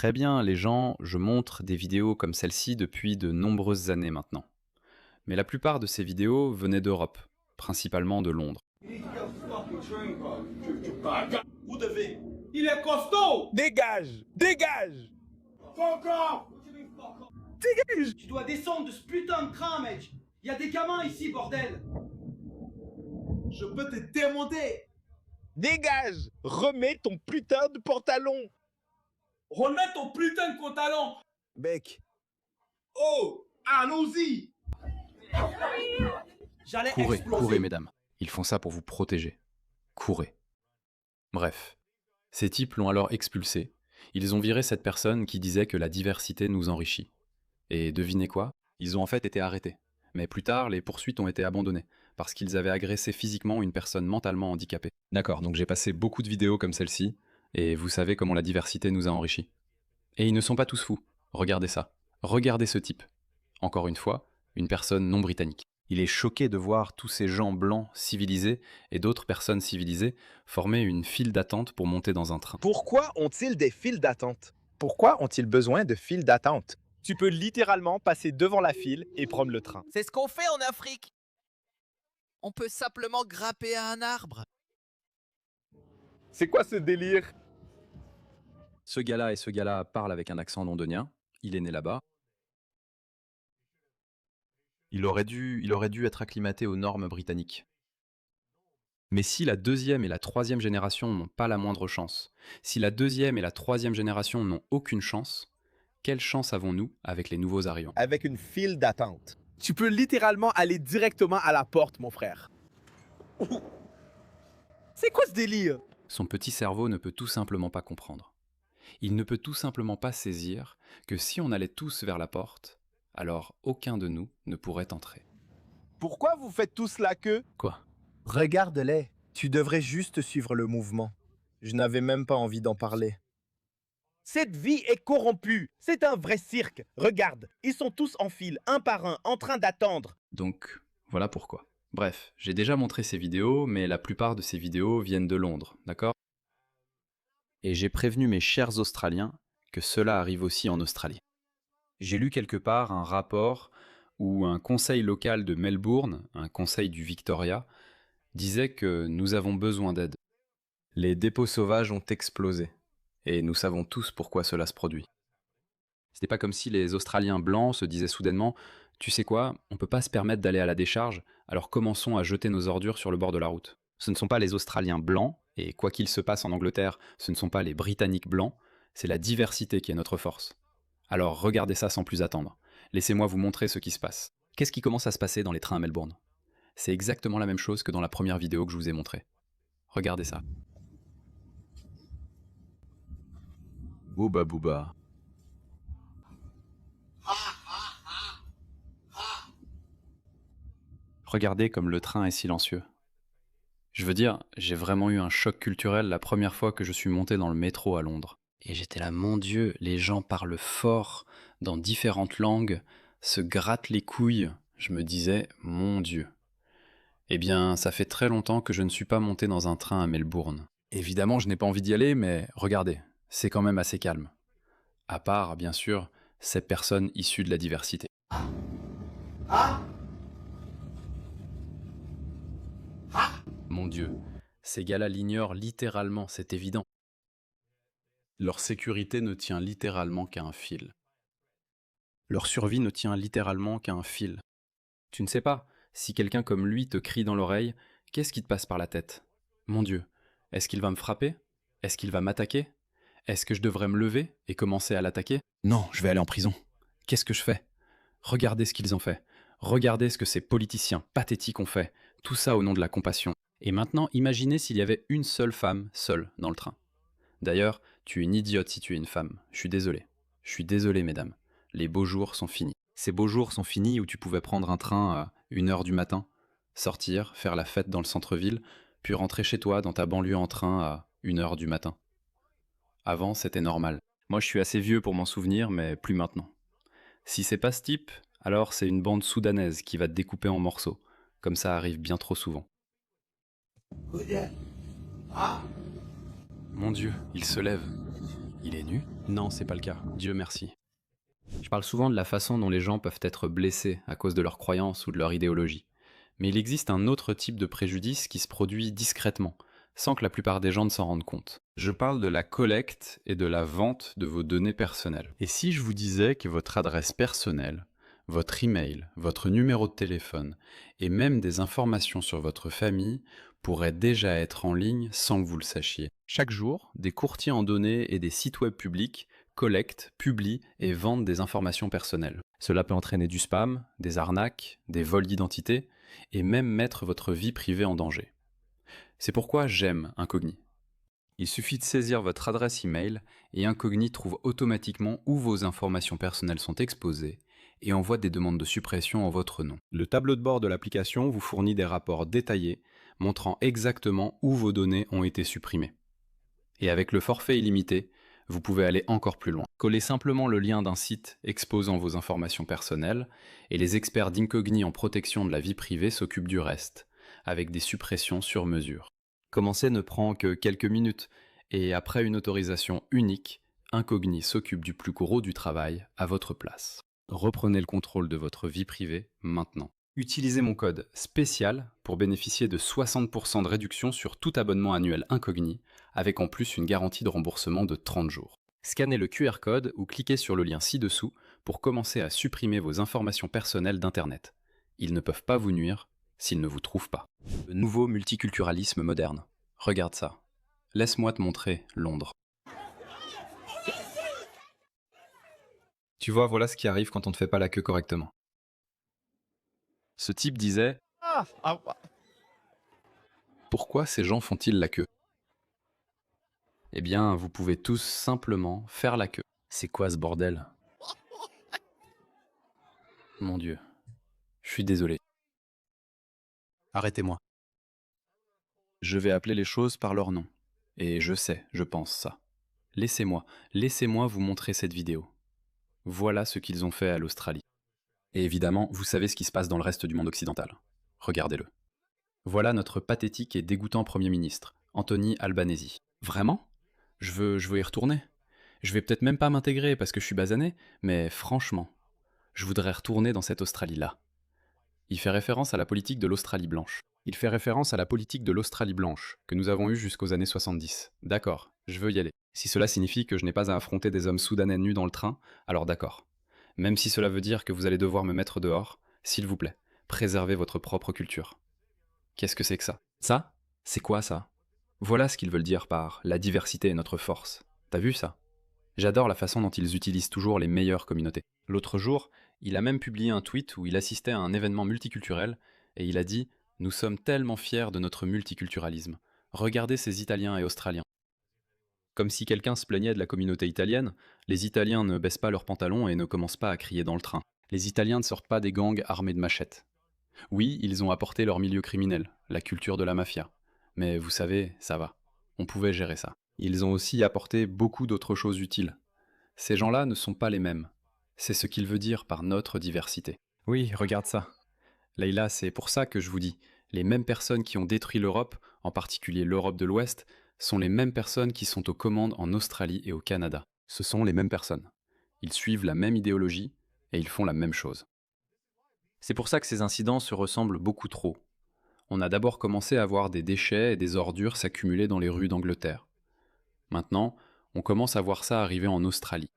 Très bien, les gens, je montre des vidéos comme celle-ci depuis de nombreuses années maintenant. Mais la plupart de ces vidéos venaient d'Europe, principalement de Londres. Vous devez. Il est costaud. Dégage! Dégage! Fuck off. Dégage! Tu dois descendre de ce putain de train, mec. Il y a des gamins ici, bordel. Je peux te démonter. Dégage! Remets ton putain de pantalon! Remets ton putain de pantalon. Mec, Oh, allons-y. J'allais Courez, exploser. courez, mesdames. Ils font ça pour vous protéger. Courez. Bref, ces types l'ont alors expulsé. Ils ont viré cette personne qui disait que la diversité nous enrichit. Et devinez quoi? Ils ont en fait été arrêtés. Mais plus tard, les poursuites ont été abandonnées, parce qu'ils avaient agressé physiquement une personne mentalement handicapée. D'accord, donc j'ai passé beaucoup de vidéos comme celle-ci, et vous savez comment la diversité nous a enrichis. Et ils ne sont pas tous fous. Regardez ça. Regardez ce type. Encore une fois, une personne non britannique. Il est choqué de voir tous ces gens blancs civilisés et d'autres personnes civilisées former une file d'attente pour monter dans un train. pourquoi ont-ils des files d'attente? Pourquoi ont-ils besoin de files d'attente? Tu peux littéralement passer devant la file et prendre le train. C'est ce qu'on fait en Afrique. On peut simplement grimper à un arbre. C'est quoi ce délire? Ce gars-là et ce gars-là parlent avec un accent londonien. Il est né là-bas. Il aurait dû être acclimaté aux normes britanniques. Mais si la deuxième et la troisième génération n'ont pas la moindre chance, si la deuxième et la troisième génération n'ont aucune chance, quelle chance avons-nous avec les nouveaux arrivants? Avec une file d'attente. Tu peux littéralement aller directement à la porte, mon frère. C'est quoi ce délire? Son petit cerveau ne peut tout simplement pas comprendre. Il ne peut tout simplement pas saisir que si on allait tous vers la porte, alors aucun de nous ne pourrait entrer. Pourquoi vous faites tout cela que? Quoi? Regarde-les. Tu devrais juste suivre le mouvement. Je n'avais même pas envie d'en parler. Cette vie est corrompue. C'est un vrai cirque. Regarde, ils sont tous en file, un par un, en train d'attendre. Donc, voilà pourquoi. Bref, j'ai déjà montré ces vidéos, mais la plupart de ces vidéos viennent de Londres, d'accord? Et j'ai prévenu mes chers Australiens que cela arrive aussi en Australie. J'ai lu quelque part un rapport où un conseil local de Melbourne, un conseil du Victoria, disait que nous avons besoin d'aide. Les dépôts sauvages ont explosé, et nous savons tous pourquoi cela se produit. Ce n'est pas comme si les Australiens blancs se disaient soudainement « Tu sais quoi, on ne peut pas se permettre d'aller à la décharge, alors commençons à jeter nos ordures sur le bord de la route. » Ce ne sont pas les Australiens blancs, et quoi qu'il se passe en Angleterre, ce ne sont pas les Britanniques blancs, c'est la diversité qui est notre force. Alors regardez ça sans plus attendre. Laissez-moi vous montrer ce qui se passe. Qu'est-ce qui commence à se passer dans les trains à Melbourne? C'est exactement la même chose que dans la première vidéo que je vous ai montrée. Regardez ça. Booba booba. Regardez comme le train est silencieux. Je veux dire, j'ai vraiment eu un choc culturel la première fois que je suis monté dans le métro à Londres. Et j'étais là, mon Dieu, les gens parlent fort, dans différentes langues, se grattent les couilles. Je me disais, mon Dieu. Eh bien, ça fait très longtemps que je ne suis pas monté dans un train à Melbourne. Évidemment, je n'ai pas envie d'y aller, mais regardez, c'est quand même assez calme. À part, bien sûr, ces personnes issues de la diversité. Mon Dieu, ces gars-là l'ignorent littéralement, c'est évident. Leur sécurité ne tient littéralement qu'à un fil. Leur survie ne tient littéralement qu'à un fil. Tu ne sais pas, si quelqu'un comme lui te crie dans l'oreille, qu'est-ce qui te passe par la tête? Mon Dieu, est-ce qu'il va me frapper? Est-ce qu'il va m'attaquer? Est-ce que je devrais me lever et commencer à l'attaquer? Non, je vais aller en prison. Qu'est-ce que je fais? Regardez ce qu'ils ont fait. Regardez ce que ces politiciens pathétiques ont fait. Tout ça au nom de la compassion. Et maintenant, imaginez s'il y avait une seule femme, seule, dans le train. D'ailleurs, tu es une idiote si tu es une femme. Je suis désolé. Je suis désolé, mesdames. Les beaux jours sont finis. Ces beaux jours sont finis où tu pouvais prendre un train à 1 h du matin, sortir, faire la fête dans le centre-ville, puis rentrer chez toi dans ta banlieue en train à 1 h du matin. Avant, c'était normal. Moi, je suis assez vieux pour m'en souvenir, mais plus maintenant. Si c'est pas ce type, alors c'est une bande soudanaise qui va te découper en morceaux, comme ça arrive bien trop souvent. Mon Dieu, il se lève. Il est nu? Non, c'est pas le cas. Dieu merci. Je parle souvent de la façon dont les gens peuvent être blessés à cause de leurs croyances ou de leur idéologie. Mais il existe un autre type de préjudice qui se produit discrètement, sans que la plupart des gens ne s'en rendent compte. Je parle de la collecte et de la vente de vos données personnelles. Et si je vous disais que votre adresse personnelle, votre email, votre numéro de téléphone et même des informations sur votre famille pourraient déjà être en ligne sans que vous le sachiez. Chaque jour, des courtiers en données et des sites web publics collectent, publient et vendent des informations personnelles. Cela peut entraîner du spam, des arnaques, des vols d'identité et même mettre votre vie privée en danger. C'est pourquoi j'aime Incogni. Il suffit de saisir votre adresse email et Incogni trouve automatiquement où vos informations personnelles sont exposées et envoie des demandes de suppression en votre nom. Le tableau de bord de l'application vous fournit des rapports détaillés montrant exactement où vos données ont été supprimées. Et avec le forfait illimité, vous pouvez aller encore plus loin. Collez simplement le lien d'un site exposant vos informations personnelles et les experts d'Incogni en protection de la vie privée s'occupent du reste, avec des suppressions sur mesure. Commencer ne prend que quelques minutes et après une autorisation unique, Incogni s'occupe du plus gros du travail à votre place. Reprenez le contrôle de votre vie privée maintenant. Utilisez mon code spécial pour bénéficier de 60% de réduction sur tout abonnement annuel Incogni, avec en plus une garantie de remboursement de 30 jours. Scannez le QR code ou cliquez sur le lien ci-dessous pour commencer à supprimer vos informations personnelles d'Internet. Ils ne peuvent pas vous nuire s'ils ne vous trouvent pas. Le nouveau multiculturalisme moderne. Regarde ça. Laisse-moi te montrer Londres. Tu vois, voilà ce qui arrive quand on ne fait pas la queue correctement. Ce type disait « Pourquoi ces gens font-ils la queue ?» Eh bien, vous pouvez tous simplement faire la queue. C'est quoi ce bordel? Mon Dieu. Je suis désolé. Arrêtez-moi. Je vais appeler les choses par leur nom. Et je sais, je pense ça. Laissez-moi vous montrer cette vidéo. Voilà ce qu'ils ont fait à l'Australie. Et évidemment, vous savez ce qui se passe dans le reste du monde occidental. Regardez-le. Voilà notre pathétique et dégoûtant Premier ministre, Anthony Albanese. Vraiment? Je veux y retourner. Je vais peut-être même pas m'intégrer parce que je suis basané, mais franchement, je voudrais retourner dans cette Australie-là. Il fait référence à la politique de l'Australie blanche. Que nous avons eue jusqu'aux années 70. D'accord, je veux y aller. Si cela signifie que je n'ai pas à affronter des hommes soudanais nus dans le train, alors d'accord. Même si cela veut dire que vous allez devoir me mettre dehors, s'il vous plaît, préservez votre propre culture. Qu'est-ce que c'est que ça? Ça? C'est quoi ça? Voilà ce qu'ils veulent dire par « la diversité est notre force ». T'as vu ça? J'adore la façon dont ils utilisent toujours les meilleures communautés. L'autre jour, il a même publié un tweet où il assistait à un événement multiculturel et il a dit « Nous sommes tellement fiers de notre multiculturalisme. Regardez ces Italiens et Australiens. » Comme si quelqu'un se plaignait de la communauté italienne, les Italiens ne baissent pas leurs pantalons et ne commencent pas à crier dans le train. Les Italiens ne sortent pas des gangs armés de machettes. Oui, ils ont apporté leur milieu criminel, la culture de la mafia. Mais vous savez, ça va. On pouvait gérer ça. Ils ont aussi apporté beaucoup d'autres choses utiles. Ces gens-là ne sont pas les mêmes. C'est ce qu'il veut dire par notre diversité. Oui, regarde ça. Leïla, c'est pour ça que je vous dis, les mêmes personnes qui ont détruit l'Europe, en particulier l'Europe de l'Ouest, sont les mêmes personnes qui sont aux commandes en Australie et au Canada. Ce sont les mêmes personnes. Ils suivent la même idéologie et ils font la même chose. C'est pour ça que ces incidents se ressemblent beaucoup trop. On a d'abord commencé à voir des déchets et des ordures s'accumuler dans les rues d'Angleterre. Maintenant, on commence à voir ça arriver en Australie.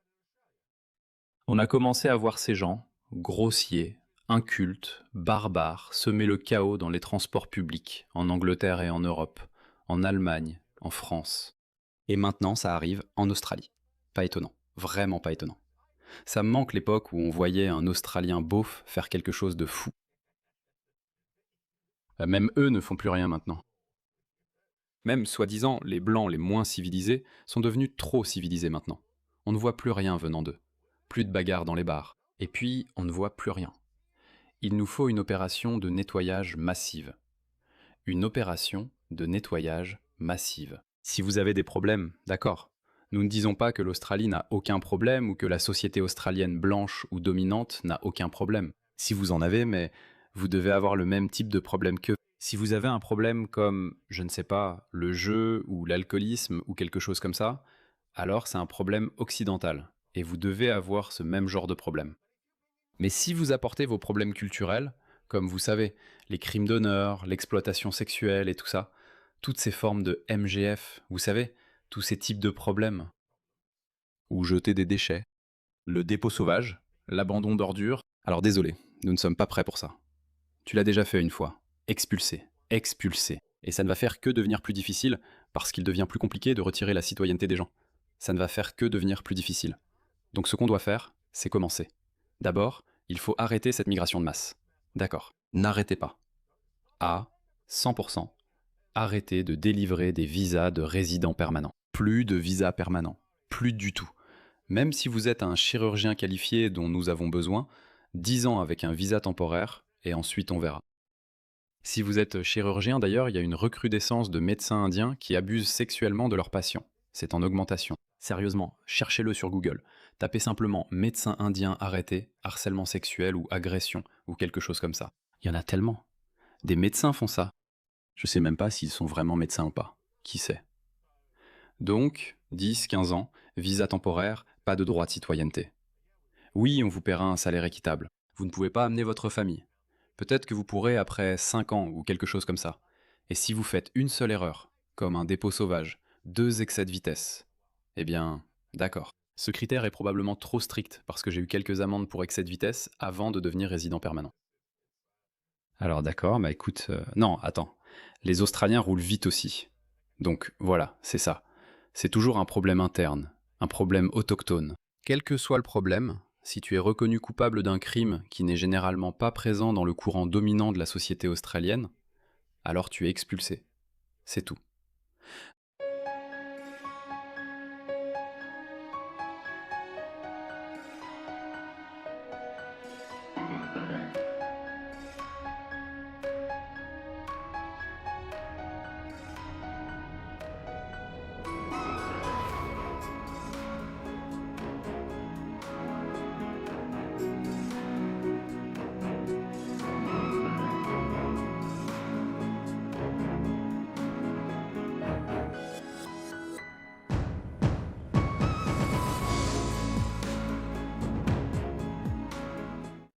On a commencé à voir ces gens, grossiers, incultes, barbares, semer le chaos dans les transports publics, en Angleterre et en Europe, en Allemagne, en France. Et maintenant, ça arrive en Australie. Pas étonnant, vraiment pas étonnant. Ça me manque l'époque où on voyait un Australien beauf faire quelque chose de fou. Même eux ne font plus rien maintenant. Même, soi-disant, les Blancs les moins civilisés sont devenus trop civilisés maintenant. On ne voit plus rien venant d'eux. Plus de bagarres dans les bars. Et puis, on ne voit plus rien. Il nous faut une opération de nettoyage massive. Une opération de nettoyage massive. Si vous avez des problèmes, d'accord. Nous ne disons pas que l'Australie n'a aucun problème ou que la société australienne blanche ou dominante n'a aucun problème. Si vous en avez, mais vous devez avoir le même type de problème qu'eux. Si vous avez un problème comme, je ne sais pas, le jeu ou l'alcoolisme ou quelque chose comme ça, alors c'est un problème occidental, et vous devez avoir ce même genre de problème. Mais si vous apportez vos problèmes culturels, comme vous savez, les crimes d'honneur, l'exploitation sexuelle et tout ça, toutes ces formes de MGF, vous savez, tous ces types de problèmes, ou jeter des déchets, le dépôt sauvage, l'abandon d'ordures, alors désolé, nous ne sommes pas prêts pour ça. Tu l'as déjà fait une fois. Expulser. Expulser. Et ça ne va faire que devenir plus difficile, parce qu'il devient plus compliqué de retirer la citoyenneté des gens. Ça ne va faire que devenir plus difficile. Donc ce qu'on doit faire, c'est commencer. D'abord, il faut arrêter cette migration de masse. D'accord. N'arrêtez pas. À 100%, arrêtez de délivrer des visas de résidents permanents. Plus de visas permanents. Plus du tout. Même si vous êtes un chirurgien qualifié dont nous avons besoin, 10 ans avec un visa temporaire, et ensuite on verra. Si vous êtes chirurgien d'ailleurs, il y a une recrudescence de médecins indiens qui abusent sexuellement de leurs patients. C'est en augmentation. Sérieusement, cherchez-le sur Google. Tapez simplement médecin indien arrêté, harcèlement sexuel ou agression, ou quelque chose comme ça. Il y en a tellement. Des médecins font ça. Je sais même pas s'ils sont vraiment médecins ou pas. Qui sait? Donc, 10, 15 ans, visa temporaire, pas de droit de citoyenneté. Oui, on vous paiera un salaire équitable. Vous ne pouvez pas amener votre famille. Peut-être que vous pourrez après 5 ans ou quelque chose comme ça. Et si vous faites une seule erreur, comme un dépôt sauvage, 2 excès de vitesse, eh bien, d'accord. Ce critère est probablement trop strict parce que j'ai eu quelques amendes pour excès de vitesse avant de devenir résident permanent. Alors d'accord, bah écoute, non, attends. Les Australiens roulent vite aussi. Donc voilà, c'est ça. C'est toujours un problème interne, un problème autochtone. Quel que soit le problème, si tu es reconnu coupable d'un crime qui n'est généralement pas présent dans le courant dominant de la société australienne, alors tu es expulsé. C'est tout.